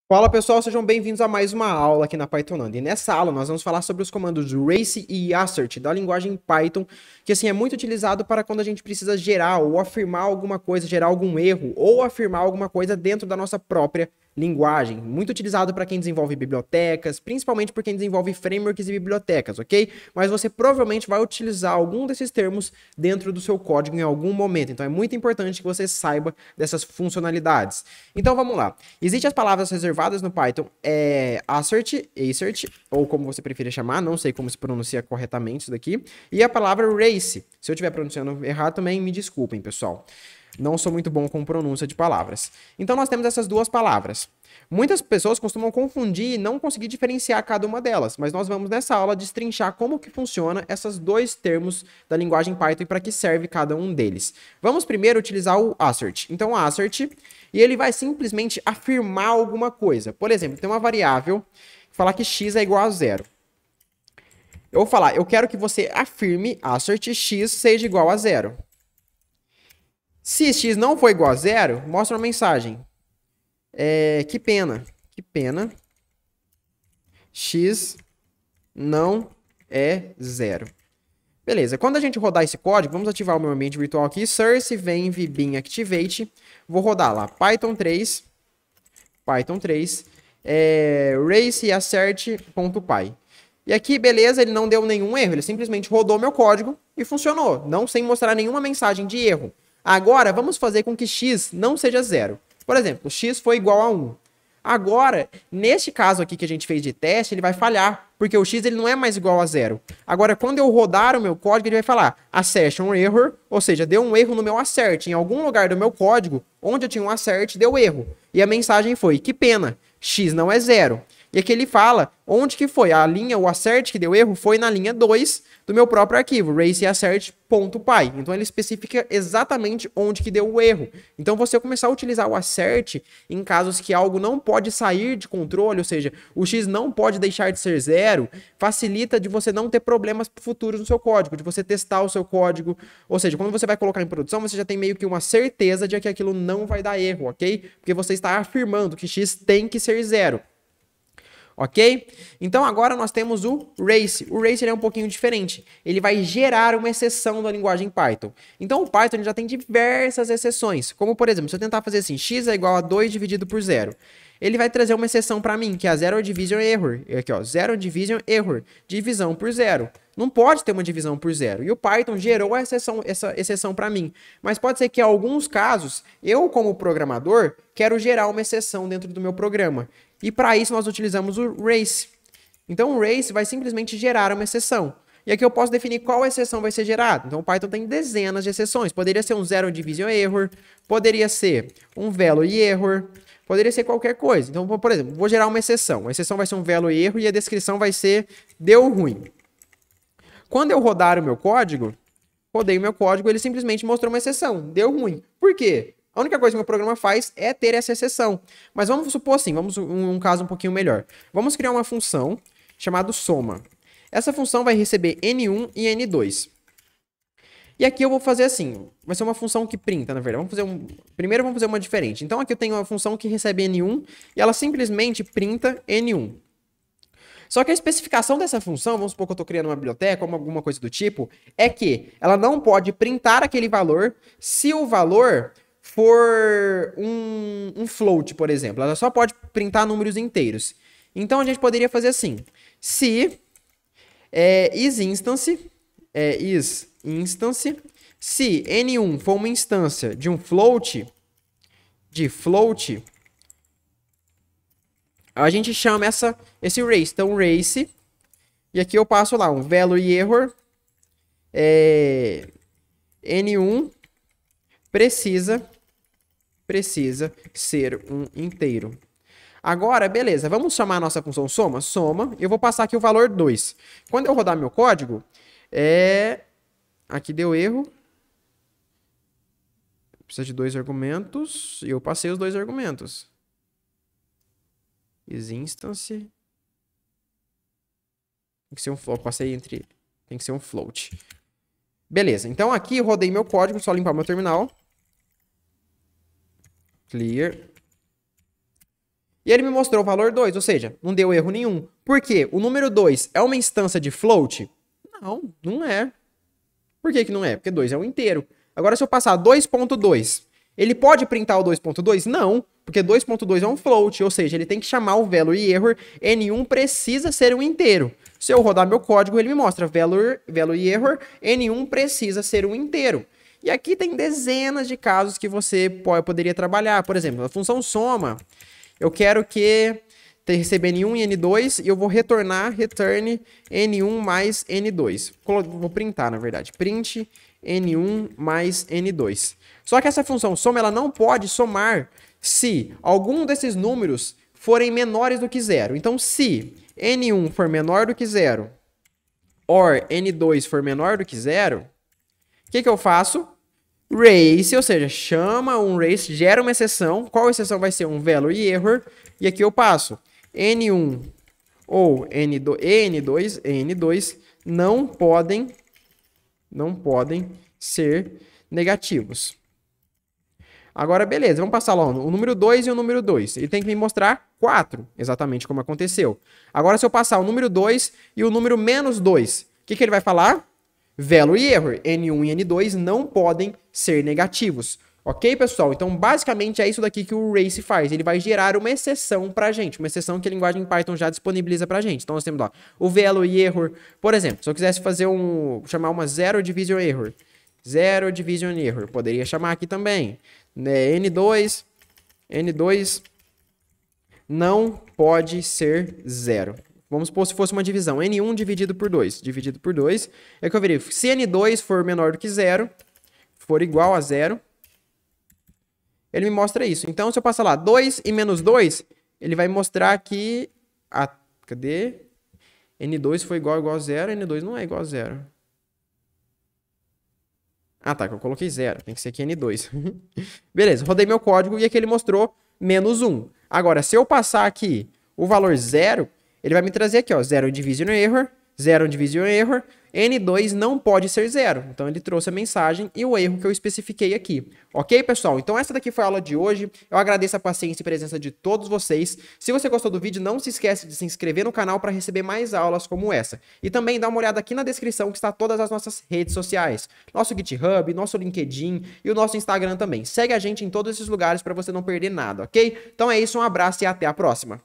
Fala pessoal, sejam bem-vindos a mais uma aula aqui na Pythonando. E nessa aula nós vamos falar sobre os comandos race e assert da linguagem Python, que assim é muito utilizado para quando a gente precisa gerar ou afirmar alguma coisa, gerar algum erro ou afirmar alguma coisa dentro da nossa própria linguagem. Muito utilizado para quem desenvolve bibliotecas, principalmente por quem desenvolve frameworks e bibliotecas, ok? Mas você provavelmente vai utilizar algum desses termos dentro do seu código em algum momento. Então é muito importante que você saiba dessas funcionalidades. Então vamos lá. Existem as palavras reservadas no Python, assert, ou como você preferir chamar, não sei como se pronuncia corretamente isso daqui, e a palavra race. Se eu estiver pronunciando errado também, me desculpem, pessoal. Não sou muito bom com pronúncia de palavras. Então nós temos essas duas palavras. Muitas pessoas costumam confundir e não conseguir diferenciar cada uma delas, mas nós vamos nessa aula destrinchar como que funciona esses dois termos da linguagem Python e para que serve cada um deles. Vamos primeiro utilizar o assert. Então o assert, e ele vai simplesmente afirmar alguma coisa. Por exemplo, tem uma variável que fala que x é igual a zero. Eu vou falar, eu quero que você afirme assert x seja igual a zero. Se x não for igual a zero, mostra uma mensagem. Que pena. Que pena. X não é zero. Beleza. Quando a gente rodar esse código, vamos ativar o meu ambiente virtual aqui. Source, vem, vbin, activate. Vou rodar lá. Python 3. Race assert.py. E aqui, beleza, ele não deu nenhum erro. Ele simplesmente rodou meu código e funcionou. Não sem mostrar nenhuma mensagem de erro. Agora, vamos fazer com que x não seja zero. Por exemplo, x foi igual a 1. Agora, neste caso aqui que a gente fez de teste, ele vai falhar, porque o x ele não é mais igual a zero. Agora, quando eu rodar o meu código, ele vai falar assertion error, ou seja, deu um erro no meu assert. Em algum lugar do meu código, onde eu tinha um assert, deu erro. E a mensagem foi, que pena, x não é zero. E aqui ele fala onde que foi. A linha, o assert que deu erro foi na linha 2 do meu próprio arquivo, raceassert.py. Então ele especifica exatamente onde que deu o erro. Então você começar a utilizar o assert em casos que algo não pode sair de controle, ou seja, o x não pode deixar de ser zero, facilita de você não ter problemas futuros no seu código, de você testar o seu código. Ou seja, quando você vai colocar em produção, você já tem meio que uma certeza de que aquilo não vai dar erro, ok? Porque você está afirmando que x tem que ser zero. Ok? Então agora nós temos o race. O race ele é um pouquinho diferente. Ele vai gerar uma exceção da linguagem Python. Então o Python ele já tem diversas exceções. Como por exemplo, se eu tentar fazer assim, x é igual a 2 dividido por 0. Ele vai trazer uma exceção para mim, que é a zero division error. Aqui, ó, zero division error. Divisão por zero. Não pode ter uma divisão por zero. E o Python gerou essa exceção para mim. Mas pode ser que em alguns casos, eu como programador, quero gerar uma exceção dentro do meu programa. E para isso nós utilizamos o race. Então o race vai simplesmente gerar uma exceção. E aqui eu posso definir qual exceção vai ser gerada. Então o Python tem dezenas de exceções. Poderia ser um zero division error, poderia ser um value error, poderia ser qualquer coisa. Então, por exemplo, vou gerar uma exceção. A exceção vai ser um value erro e a descrição vai ser deu ruim. Quando eu rodar o meu código, rodei o meu código, ele simplesmente mostrou uma exceção, deu ruim. Por quê? A única coisa que o meu programa faz é ter essa exceção. Mas vamos supor assim, vamos um caso um pouquinho melhor. Vamos criar uma função chamada soma. Essa função vai receber N1 e N2. E aqui eu vou fazer assim, vai ser uma função que printa, na verdade. Primeiro vamos fazer uma diferente. Então aqui eu tenho uma função que recebe N1 e ela simplesmente printa N1. Só que a especificação dessa função, vamos supor que eu estou criando uma biblioteca ou alguma coisa do tipo, é que ela não pode printar aquele valor se o valor for um float, por exemplo. Ela só pode printar números inteiros. Então a gente poderia fazer assim, se isInstance, se N1 for uma instância de um float, a gente chama esse race. Então, race. E aqui eu passo lá um value error. N1 precisa ser um inteiro. Agora, beleza. Vamos chamar a nossa função soma? Soma. Eu vou passar aqui o valor 2. Quando eu rodar meu código, aqui deu erro. Precisa de 2 argumentos. E eu passei os 2 argumentos. isInstance. Tem que ser um float. Tem que ser um float. Beleza. Então aqui eu rodei meu código, só limpar meu terminal. Clear. E ele me mostrou o valor 2, ou seja, não deu erro nenhum. Por quê? O número 2 é uma instância de float? Não, não é. Por que que não é? Porque 2 é um inteiro. Agora, se eu passar 2.2, ele pode printar o 2.2? Não, porque 2.2 é um float, ou seja, ele tem que chamar o value e error, N1 precisa ser um inteiro. Se eu rodar meu código, ele me mostra value e error, N1 precisa ser um inteiro. E aqui tem dezenas de casos que você poderia trabalhar. Por exemplo, a função soma, eu quero que receber N1 e N2 e eu vou retornar return N1 mais N2. Vou printar, na verdade. Print N1 mais N2. Só que essa função soma, ela não pode somar se algum desses números forem menores do que zero. Então, se N1 for menor do que zero, or N2 for menor do que zero, o que eu faço? Race, ou seja, chama um race, gera uma exceção. Qual exceção vai ser? Um value e error. E aqui eu passo N1 ou N2 não podem ser negativos. Agora, beleza, vamos passar lá o número 2 e o número 2. Ele tem que me mostrar 4, exatamente como aconteceu. Agora, se eu passar o número 2 e o número menos 2, o que ele vai falar? Value e error, N1 e N2 não podem ser negativos. Ok, pessoal? Então, basicamente, é isso daqui que o Race faz. Ele vai gerar uma exceção pra gente. Uma exceção que a linguagem Python já disponibiliza pra gente. Então, nós temos lá o value e error. Por exemplo, se eu quisesse fazer chamar uma zero division error. Zero division error. Poderia chamar aqui também. N2 não pode ser zero. Vamos supor se fosse uma divisão. N1 dividido por 2. Dividido por 2. É que eu verifico. Se N2 for menor do que zero, for igual a zero, ele me mostra isso. Então, se eu passar lá 2 e menos 2, ele vai mostrar que... cadê? N2 foi igual a zero, N2 não é igual a zero. Tá, que eu coloquei zero. Tem que ser aqui N2. Beleza, rodei meu código e aqui ele mostrou menos 1. Agora, se eu passar aqui o valor 0, ele vai me trazer aqui, ó, zero division error, zero division error, N2 não pode ser zero. Então, ele trouxe a mensagem e o erro que eu especifiquei aqui. Ok, pessoal? Então, essa daqui foi a aula de hoje. Eu agradeço a paciência e presença de todos vocês. Se você gostou do vídeo, não se esquece de se inscrever no canal para receber mais aulas como essa. E também dá uma olhada aqui na descrição que está todas as nossas redes sociais. Nosso GitHub, nosso LinkedIn e o nosso Instagram também. Segue a gente em todos esses lugares para você não perder nada, ok? Então é isso, um abraço e até a próxima.